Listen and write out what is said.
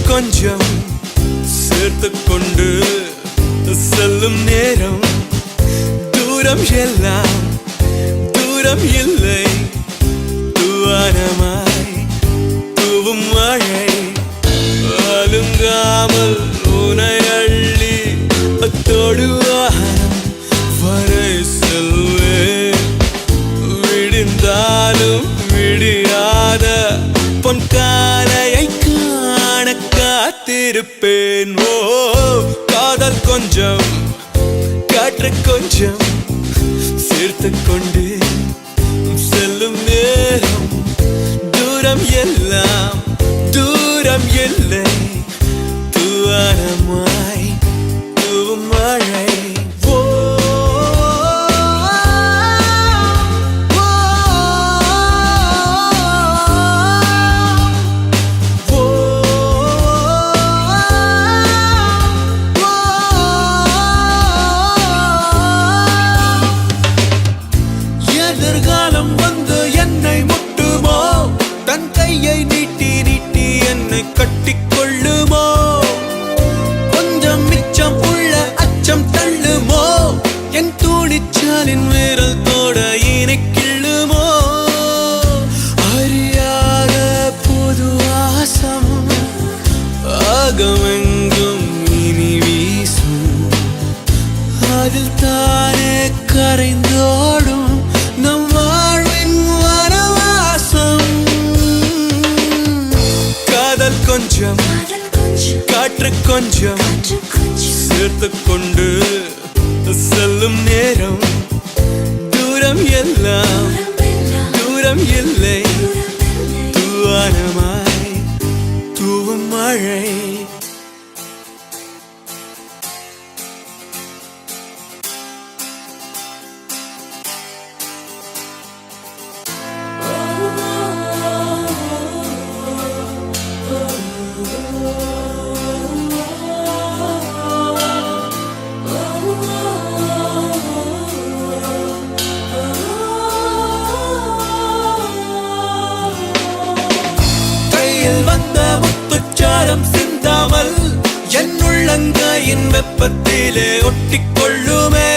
கொஞ்சம் சேர்த்து கொண்டு செல்லும் நேரம் தூரம் எல்லாம் தூரம் இல்லை தூவானமாய் தூவும் மழை அலுங்காமல் உனை அள்ளி தொடுவானம் வரை செல்வேன் விடிந்தாலும் விடியாத பொன் காலையை காண காத்திருப்பேன் ஓ காதல் கொஞ்சம் காற்று கொஞ்சம் சேர்த்து கொண்டு செல்லும் நேரம் தூரம் எல்லாம் தூரம் இல்லை தூவானமாய் தூவும் மழை எதிர்காலம் வந்து என்னை முட்டுமோ தன் கையை நீட்டி நீட்டி என்னை கட்டிக்கொள்ளுமோ கொஞ்சம் மிச்சம் உள்ள அச்சம் தள்ளுமோ என் தூணிச்சாலின் விரல் தோட இனை கிள்ளுமோ அறியாத புது வாசம் ஆகமெங்கும் இனி வீசும் அதில் தானே கரைந்தோடும் நம் வாழ்வின் வனவாசம் காதல் கொஞ்சம் காற்று கொஞ்சம் சேர்த்து கொண்டு செல்லும் நேரம் தூரம் எல்லாம் தூரம் இல்லை தூவானமாய் தூவும் மழை வந்த முத்துச்சாரம் சிந்தாமல் என் உள்ளங்கையின் வெப்பத்திலே ஒட்டிக்கொள்ளுமே